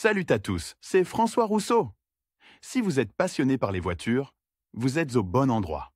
Salut à tous, c'est François Rousseau. Si vous êtes passionné par les voitures, vous êtes au bon endroit.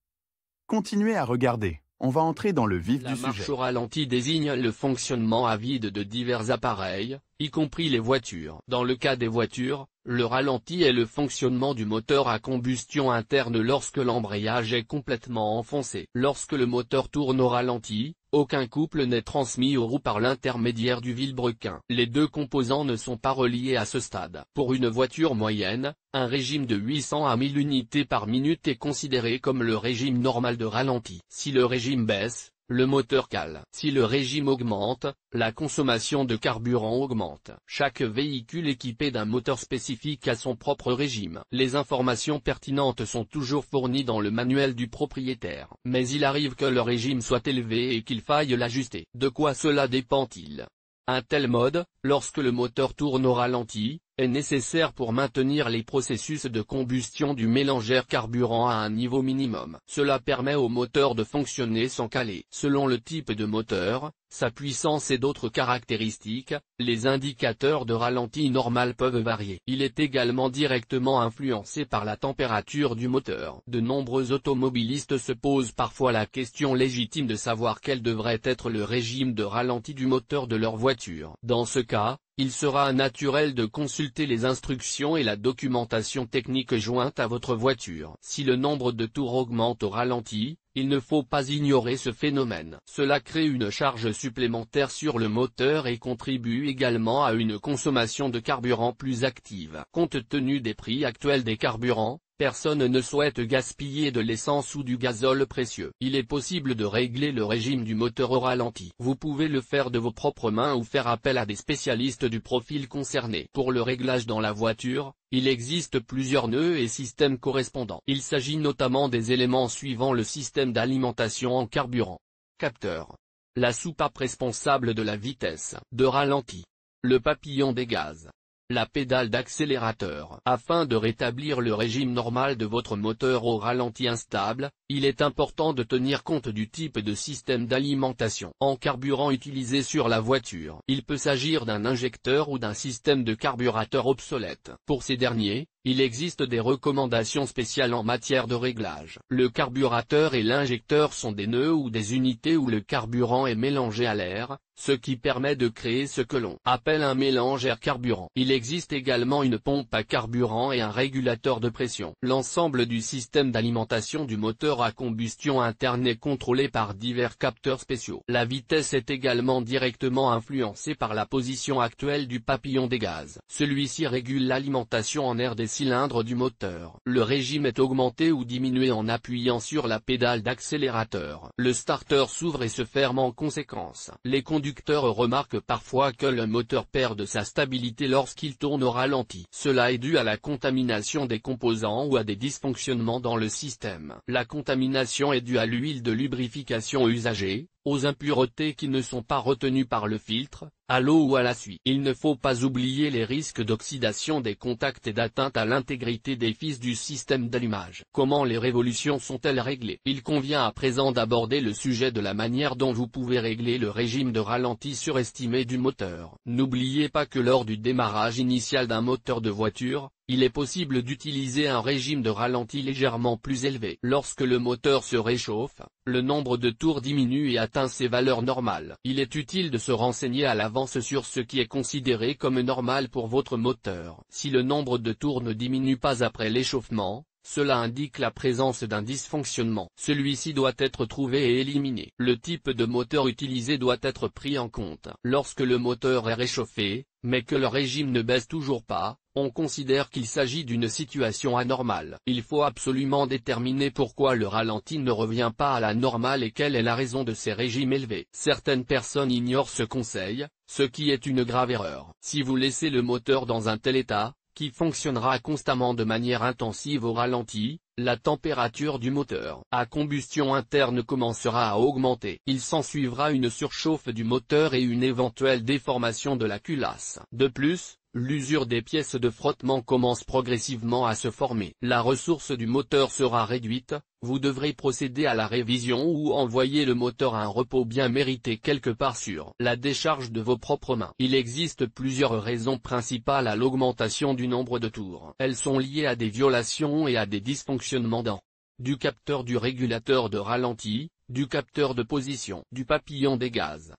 Continuez à regarder, on va entrer dans le vif du La marche sujet. au ralenti désigne le fonctionnement à vide de divers appareils, y compris les voitures. Dans le cas des voitures, le ralenti est le fonctionnement du moteur à combustion interne lorsque l'embrayage est complètement enfoncé. Lorsque le moteur tourne au ralenti, aucun couple n'est transmis aux roues par l'intermédiaire du vilebrequin. Les deux composants ne sont pas reliés à ce stade. Pour une voiture moyenne, un régime de 800 à 1000 unités par minute est considéré comme le régime normal de ralenti. Si le régime baisse, le moteur cale. Si le régime augmente, la consommation de carburant augmente. Chaque véhicule équipé d'un moteur spécifique a son propre régime. Les informations pertinentes sont toujours fournies dans le manuel du propriétaire. Mais il arrive que le régime soit élevé et qu'il faille l'ajuster. De quoi cela dépend-il? Un tel mode, lorsque le moteur tourne au ralenti, est nécessaire pour maintenir les processus de combustion du mélangeur carburant à un niveau minimum. Cela permet au moteur de fonctionner sans caler. Selon le type de moteur, sa puissance et d'autres caractéristiques, les indicateurs de ralenti normal peuvent varier. Il est également directement influencé par la température du moteur. De nombreux automobilistes se posent parfois la question légitime de savoir quel devrait être le régime de ralenti du moteur de leur voiture. Dans ce cas, il sera naturel de consulter les instructions et la documentation technique jointe à votre voiture. Si le nombre de tours augmente au ralenti, il ne faut pas ignorer ce phénomène. Cela crée une charge supplémentaire sur le moteur et contribue également à une consommation de carburant plus active. Compte tenu des prix actuels des carburants, personne ne souhaite gaspiller de l'essence ou du gazole précieux. Il est possible de régler le régime du moteur au ralenti. Vous pouvez le faire de vos propres mains ou faire appel à des spécialistes du profil concerné. Pour le réglage dans la voiture, il existe plusieurs nœuds et systèmes correspondants. Il s'agit notamment des éléments suivant le système d'alimentation en carburant. Capteur. La soupape responsable de la vitesse de ralenti. Le papillon des gaz. La pédale d'accélérateur. Afin de rétablir le régime normal de votre moteur au ralenti instable, il est important de tenir compte du type de système d'alimentation en carburant utilisé sur la voiture. Il peut s'agir d'un injecteur ou d'un système de carburateur obsolète. Pour ces derniers, il existe des recommandations spéciales en matière de réglage. Le carburateur et l'injecteur sont des nœuds ou des unités où le carburant est mélangé à l'air, ce qui permet de créer ce que l'on appelle un mélange air-carburant. Il existe également une pompe à carburant et un régulateur de pression. L'ensemble du système d'alimentation du moteur à combustion interne est contrôlé par divers capteurs spéciaux. La vitesse est également directement influencée par la position actuelle du papillon des gaz. Celui-ci régule l'alimentation en air des cylindres du moteur. Le régime est augmenté ou diminué en appuyant sur la pédale d'accélérateur. Le starter s'ouvre et se ferme en conséquence. Les conducteurs remarquent parfois que le moteur perd de sa stabilité lorsqu'il tourne au ralenti. Cela est dû à la contamination des composants ou à des dysfonctionnements dans le système. La contamination est due à l'huile de lubrification usagée, aux impuretés qui ne sont pas retenues par le filtre, à l'eau ou à la suie. Il ne faut pas oublier les risques d'oxydation des contacts et d'atteinte à l'intégrité des fils du système d'allumage. Comment les révolutions sont-elles réglées? Il convient à présent d'aborder le sujet de la manière dont vous pouvez régler le régime de ralenti surestimé du moteur. N'oubliez pas que lors du démarrage initial d'un moteur de voiture, il est possible d'utiliser un régime de ralenti légèrement plus élevé. Lorsque le moteur se réchauffe, le nombre de tours diminue et atteint ses valeurs normales. Il est utile de se renseigner à l'avance sur ce qui est considéré comme normal pour votre moteur. Si le nombre de tours ne diminue pas après l'échauffement, cela indique la présence d'un dysfonctionnement. Celui-ci doit être trouvé et éliminé. Le type de moteur utilisé doit être pris en compte. Lorsque le moteur est réchauffé, mais que le régime ne baisse toujours pas, on considère qu'il s'agit d'une situation anormale. Il faut absolument déterminer pourquoi le ralenti ne revient pas à la normale et quelle est la raison de ces régimes élevés. Certaines personnes ignorent ce conseil, ce qui est une grave erreur. Si vous laissez le moteur dans un tel état, qui fonctionnera constamment de manière intensive au ralenti, la température du moteur à combustion interne commencera à augmenter. Il s'ensuivra une surchauffe du moteur et une éventuelle déformation de la culasse. De plus, l'usure des pièces de frottement commence progressivement à se former. La ressource du moteur sera réduite, vous devrez procéder à la révision ou envoyer le moteur à un repos bien mérité quelque part sur la décharge de vos propres mains. Il existe plusieurs raisons principales à l'augmentation du nombre de tours. Elles sont liées à des violations et à des dysfonctionnements du capteur du régulateur de ralenti, du capteur de position, du papillon des gaz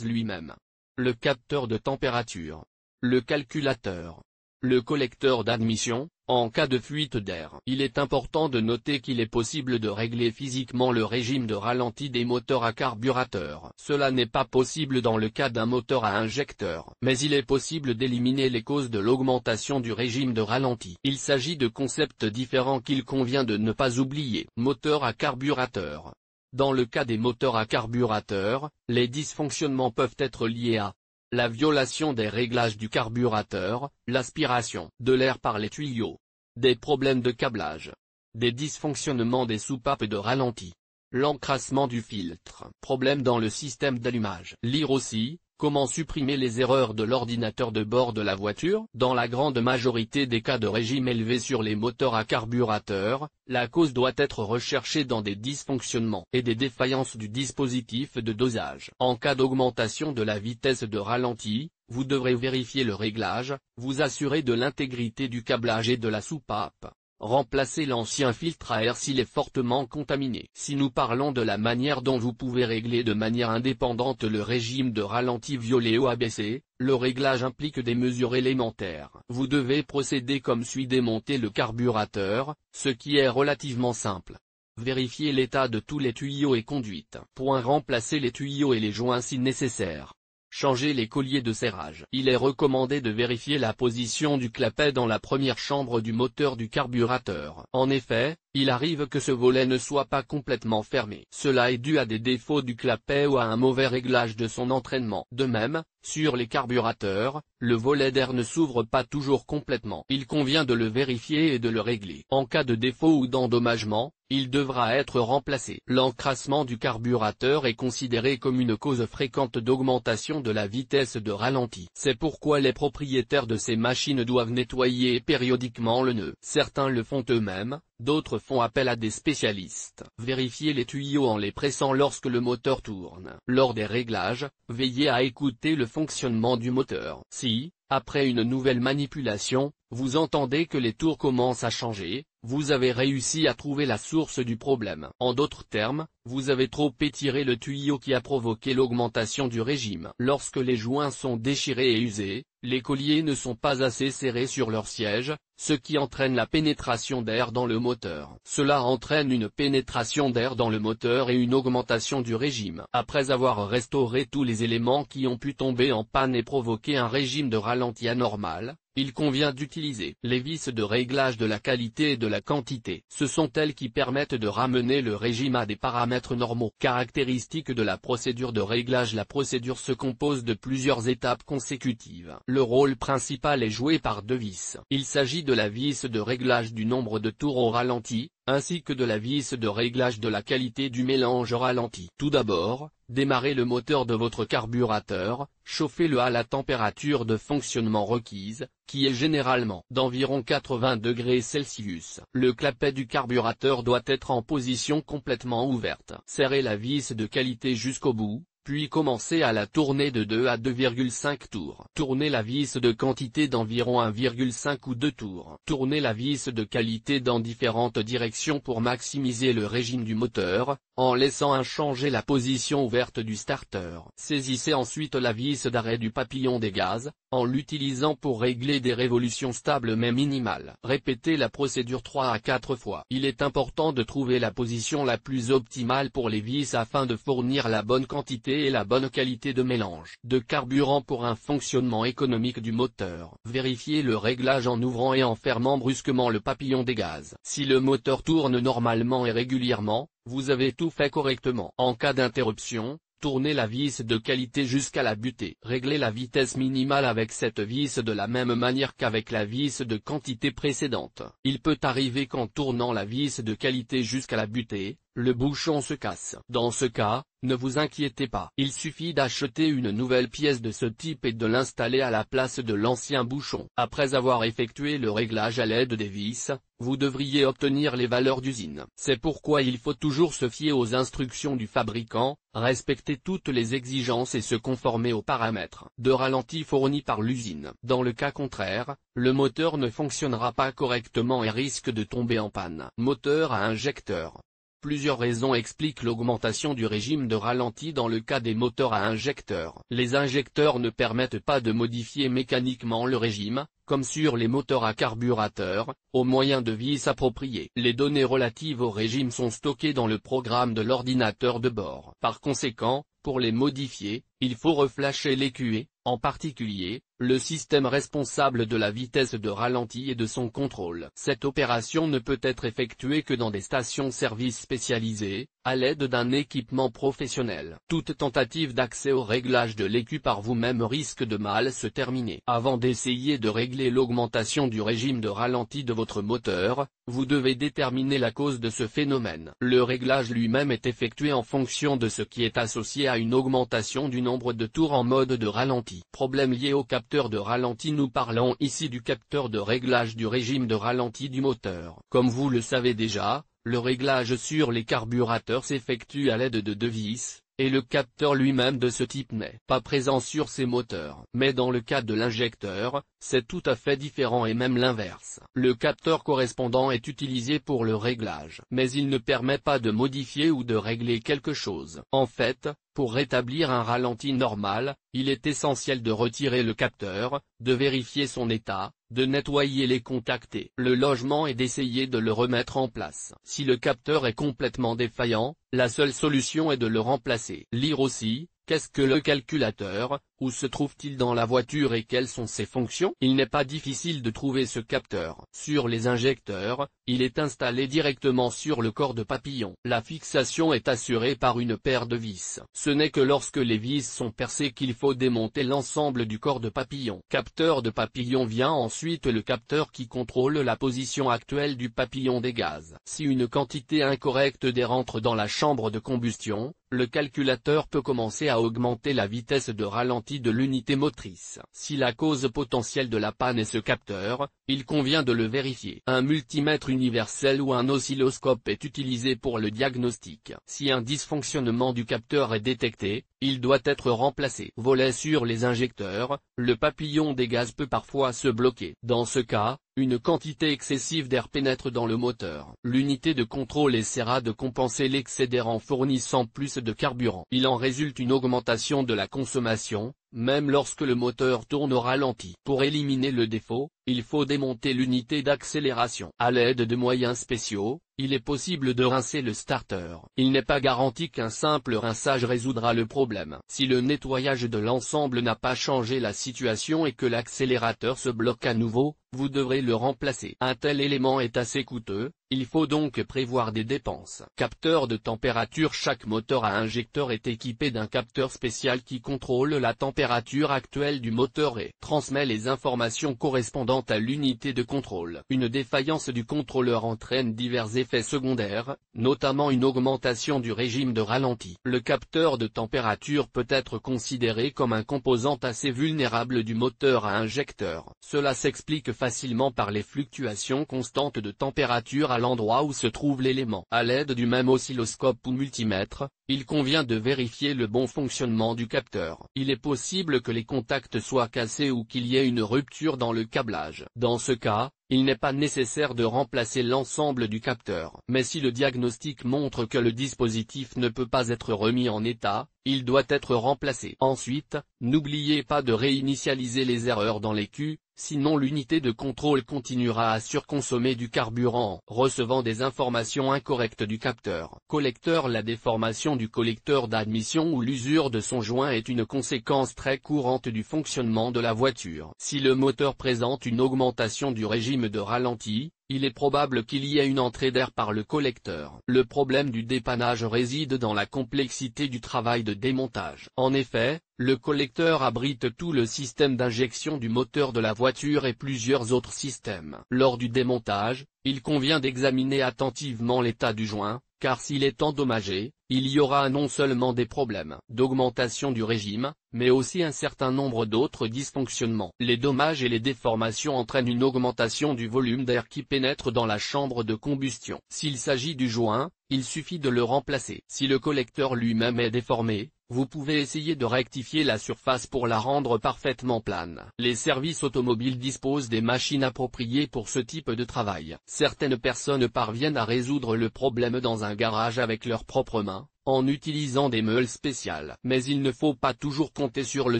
lui-même, le capteur de température, le calculateur, le collecteur d'admission. En cas de fuite d'air, il est important de noter qu'il est possible de régler physiquement le régime de ralenti des moteurs à carburateur. Cela n'est pas possible dans le cas d'un moteur à injecteur, mais il est possible d'éliminer les causes de l'augmentation du régime de ralenti. Il s'agit de concepts différents qu'il convient de ne pas oublier. Moteur à carburateur. Dans le cas des moteurs à carburateur, les dysfonctionnements peuvent être liés à la violation des réglages du carburateur, l'aspiration de l'air par les tuyaux, des problèmes de câblage, des dysfonctionnements des soupapes de ralenti, l'encrassement du filtre, problème dans le système d'allumage. Lire aussi, comment supprimer les erreurs de l'ordinateur de bord de la voiture. Dans la grande majorité des cas de régime élevé sur les moteurs à carburateur, la cause doit être recherchée dans des dysfonctionnements et des défaillances du dispositif de dosage. En cas d'augmentation de la vitesse de ralenti, vous devrez vérifier le réglage, vous assurer de l'intégrité du câblage et de la soupape. Remplacer l'ancien filtre à air s'il est fortement contaminé. Si nous parlons de la manière dont vous pouvez régler de manière indépendante le régime de ralenti violé ou abaissé, le réglage implique des mesures élémentaires. Vous devez procéder comme suit: démonter le carburateur, ce qui est relativement simple. Vérifier l'état de tous les tuyaux et conduites. Remplacer les tuyaux et les joints si nécessaire. Changer les colliers de serrage. Il est recommandé de vérifier la position du clapet dans la première chambre du moteur du carburateur. En effet, il arrive que ce volet ne soit pas complètement fermé. Cela est dû à des défauts du clapet ou à un mauvais réglage de son entraînement. De même, sur les carburateurs, le volet d'air ne s'ouvre pas toujours complètement. Il convient de le vérifier et de le régler. En cas de défaut ou d'endommagement, il devra être remplacé. L'encrassement du carburateur est considéré comme une cause fréquente d'augmentation de la vitesse de ralenti. C'est pourquoi les propriétaires de ces machines doivent nettoyer périodiquement le nœud. Certains le font eux-mêmes, d'autres font appel à des spécialistes. Vérifiez les tuyaux en les pressant lorsque le moteur tourne. Lors des réglages, veillez à écouter le fonctionnement du moteur. Si, après une nouvelle manipulation, vous entendez que les tours commencent à changer, vous avez réussi à trouver la source du problème. En d'autres termes, vous avez trop étiré le tuyau qui a provoqué l'augmentation du régime. Lorsque les joints sont déchirés et usés, les colliers ne sont pas assez serrés sur leur siège, ce qui entraîne la pénétration d'air dans le moteur. Cela entraîne une pénétration d'air dans le moteur et une augmentation du régime. Après avoir restauré tous les éléments qui ont pu tomber en panne et provoquer un régime de ralenti anormal, il convient d'utiliser les vis de réglage de la qualité et de la quantité. Ce sont elles qui permettent de ramener le régime à des paramètres normaux. Caractéristiques de la procédure de réglage. La procédure se compose de plusieurs étapes consécutives. Le rôle principal est joué par deux vis. Il s'agit de la vis de réglage du nombre de tours au ralenti, ainsi que de la vis de réglage de la qualité du mélange ralenti. Tout d'abord, démarrez le moteur de votre carburateur, chauffez-le à la température de fonctionnement requise, qui est généralement d'environ 80 degrés Celsius. Le clapet du carburateur doit être en position complètement ouverte. Serrez la vis de qualité jusqu'au bout, puis commencez à la tourner de 2 à 2,5 tours. Tournez la vis de quantité d'environ 1,5 ou 2 tours. Tournez la vis de qualité dans différentes directions pour maximiser le régime du moteur, en laissant inchangée la position ouverte du starter. Saisissez ensuite la vis d'arrêt du papillon des gaz, en l'utilisant pour régler des révolutions stables mais minimales. Répétez la procédure 3 à 4 fois. Il est important de trouver la position la plus optimale pour les vis afin de fournir la bonne quantité et la bonne qualité de mélange de carburant pour un fonctionnement économique du moteur. Vérifiez le réglage en ouvrant et en fermant brusquement le papillon des gaz. Si le moteur tourne normalement et régulièrement, vous avez tout fait correctement. En cas d'interruption, tournez la vis de qualité jusqu'à la butée. Réglez la vitesse minimale avec cette vis de la même manière qu'avec la vis de quantité précédente. Il peut arriver qu'en tournant la vis de qualité jusqu'à la butée, le bouchon se casse. Dans ce cas, ne vous inquiétez pas. Il suffit d'acheter une nouvelle pièce de ce type et de l'installer à la place de l'ancien bouchon. Après avoir effectué le réglage à l'aide des vis, vous devriez obtenir les valeurs d'usine. C'est pourquoi il faut toujours se fier aux instructions du fabricant, respecter toutes les exigences et se conformer aux paramètres de ralenti fournis par l'usine. Dans le cas contraire, le moteur ne fonctionnera pas correctement et risque de tomber en panne. Moteur à injecteur. Plusieurs raisons expliquent l'augmentation du régime de ralenti dans le cas des moteurs à injecteur. Les injecteurs ne permettent pas de modifier mécaniquement le régime, comme sur les moteurs à carburateur, au moyen de vis appropriées. Les données relatives au régime sont stockées dans le programme de l'ordinateur de bord. Par conséquent, pour les modifier, il faut reflasher l'écuée, en particulier, le système responsable de la vitesse de ralenti et de son contrôle. Cette opération ne peut être effectuée que dans des stations-service spécialisées, à l'aide d'un équipement professionnel. Toute tentative d'accès au réglage de l'écu par vous-même risque de mal se terminer. Avant d'essayer de régler l'augmentation du régime de ralenti de votre moteur, vous devez déterminer la cause de ce phénomène. Le réglage lui-même est effectué en fonction de ce qui est associé à une augmentation du nombre de tours en mode de ralenti. Problème lié au capteur de ralenti. Nous parlons ici du capteur de réglage du régime de ralenti du moteur. Comme vous le savez déjà, le réglage sur les carburateurs s'effectue à l'aide de deux vis, et le capteur lui-même de ce type n'est pas présent sur ces moteurs. Mais dans le cas de l'injecteur, c'est tout à fait différent et même l'inverse. Le capteur correspondant est utilisé pour le réglage, mais il ne permet pas de modifier ou de régler quelque chose. En fait, pour rétablir un ralenti normal, il est essentiel de retirer le capteur, de vérifier son état, de nettoyer les contacts et le logement et d'essayer de le remettre en place. Si le capteur est complètement défaillant, la seule solution est de le remplacer. Lire aussi, qu'est-ce que le calculateur, où se trouve-t-il dans la voiture et quelles sont ses fonctions? Il n'est pas difficile de trouver ce capteur. Sur les injecteurs, il est installé directement sur le corps de papillon. La fixation est assurée par une paire de vis. Ce n'est que lorsque les vis sont percées qu'il faut démonter l'ensemble du corps de papillon. Capteur de papillon. Vient ensuite le capteur qui contrôle la position actuelle du papillon des gaz. Si une quantité incorrecte d'air entre dans la chambre de combustion, le calculateur peut commencer à augmenter la vitesse de ralenti de l'unité motrice. Si la cause potentielle de la panne est ce capteur, il convient de le vérifier. Un multimètre universel ou un oscilloscope est utilisé pour le diagnostic. Si un dysfonctionnement du capteur est détecté, il doit être remplacé. Volet sur les injecteurs, le papillon des gaz peut parfois se bloquer. Dans ce cas, une quantité excessive d'air pénètre dans le moteur. L'unité de contrôle essaiera de compenser l'excès d'air en fournissant plus de carburant. Il en résulte une augmentation de la consommation, même lorsque le moteur tourne au ralenti. Pour éliminer le défaut, il faut démonter l'unité d'accélération. À l'aide de moyens spéciaux, il est possible de rincer le starter. Il n'est pas garanti qu'un simple rinçage résoudra le problème. Si le nettoyage de l'ensemble n'a pas changé la situation et que l'accélérateur se bloque à nouveau, vous devrez le remplacer. Un tel élément est assez coûteux, il faut donc prévoir des dépenses. Capteur de température. Chaque moteur à injecteur est équipé d'un capteur spécial qui contrôle la température actuelle du moteur et transmet les informations correspondantes à l'unité de contrôle. Une défaillance du contrôleur entraîne divers effets secondaires, notamment une augmentation du régime de ralenti. Le capteur de température peut être considéré comme un composant assez vulnérable du moteur à injecteur. Cela s'explique facilement par les fluctuations constantes de température à l'endroit où se trouve l'élément. À l'aide du même oscilloscope ou multimètre, il convient de vérifier le bon fonctionnement du capteur. Il est possible que les contacts soient cassés ou qu'il y ait une rupture dans le câblage. Dans ce cas, il n'est pas nécessaire de remplacer l'ensemble du capteur. Mais si le diagnostic montre que le dispositif ne peut pas être remis en état, il doit être remplacé. Ensuite, n'oubliez pas de réinitialiser les erreurs dans l'écu, sinon l'unité de contrôle continuera à surconsommer du carburant en recevant des informations incorrectes du capteur. Collecteur. La déformation du collecteur d'admission ou l'usure de son joint est une conséquence très courante du fonctionnement de la voiture. Si le moteur présente une augmentation du régime de ralenti, il est probable qu'il y ait une entrée d'air par le collecteur. Le problème du dépannage réside dans la complexité du travail de démontage. En effet, le collecteur abrite tout le système d'injection du moteur de la voiture et plusieurs autres systèmes. Lors du démontage, il convient d'examiner attentivement l'état du joint, car s'il est endommagé, il y aura non seulement des problèmes d'augmentation du régime, mais aussi un certain nombre d'autres dysfonctionnements. Les dommages et les déformations entraînent une augmentation du volume d'air qui pénètre dans la chambre de combustion. S'il s'agit du joint, il suffit de le remplacer. Si le collecteur lui-même est déformé, vous pouvez essayer de rectifier la surface pour la rendre parfaitement plane. Les services automobiles disposent des machines appropriées pour ce type de travail. Certaines personnes parviennent à résoudre le problème dans un garage avec leurs propres mains, en utilisant des meules spéciales. Mais il ne faut pas toujours compter sur le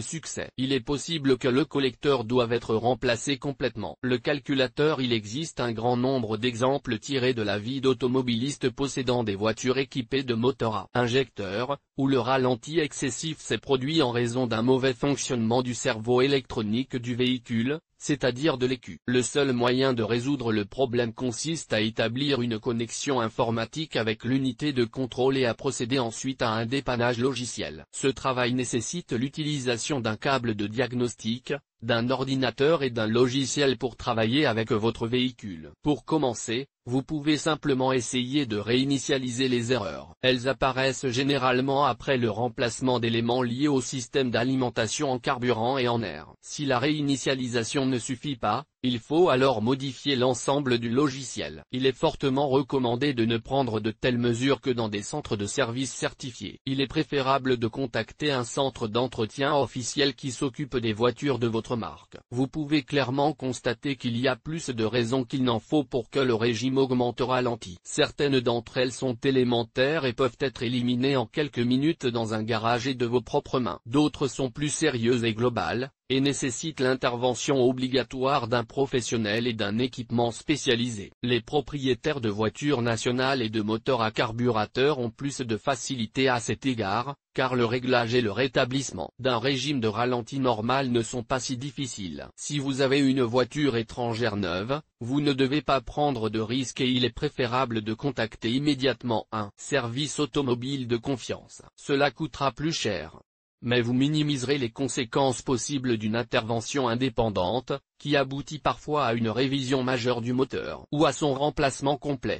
succès. Il est possible que le collecteur doive être remplacé complètement. Le calculateur. Il existe un grand nombre d'exemples tirés de la vie d'automobilistes possédant des voitures équipées de moteurs à injecteur, où le ralenti excessif s'est produit en raison d'un mauvais fonctionnement du cerveau électronique du véhicule, c'est-à-dire de l'écu. Le seul moyen de résoudre le problème consiste à établir une connexion informatique avec l'unité de contrôle et à procéder ensuite à un dépannage logiciel. Ce travail nécessite l'utilisation d'un câble de diagnostic, d'un ordinateur et d'un logiciel pour travailler avec votre véhicule. Pour commencer, vous pouvez simplement essayer de réinitialiser les erreurs. Elles apparaissent généralement après le remplacement d'éléments liés au système d'alimentation en carburant et en air. Si la réinitialisation ne suffit pas, il faut alors modifier l'ensemble du logiciel. Il est fortement recommandé de ne prendre de telles mesures que dans des centres de services certifiés. Il est préférable de contacter un centre d'entretien officiel qui s'occupe des voitures de votre marque. Vous pouvez clairement constater qu'il y a plus de raisons qu'il n'en faut pour que le régime augmente au ralenti. Certaines d'entre elles sont élémentaires et peuvent être éliminées en quelques minutes dans un garage et de vos propres mains. D'autres sont plus sérieuses et globales, et nécessitent l'intervention obligatoire d'un professionnel et d'un équipement spécialisé. Les propriétaires de voitures nationales et de moteurs à carburateur ont plus de facilité à cet égard, car le réglage et le rétablissement d'un régime de ralenti normal ne sont pas si difficiles. Si vous avez une voiture étrangère neuve, vous ne devez pas prendre de risques et il est préférable de contacter immédiatement un service automobile de confiance. Cela coûtera plus cher, mais vous minimiserez les conséquences possibles d'une intervention indépendante, qui aboutit parfois à une révision majeure du moteur ou à son remplacement complet.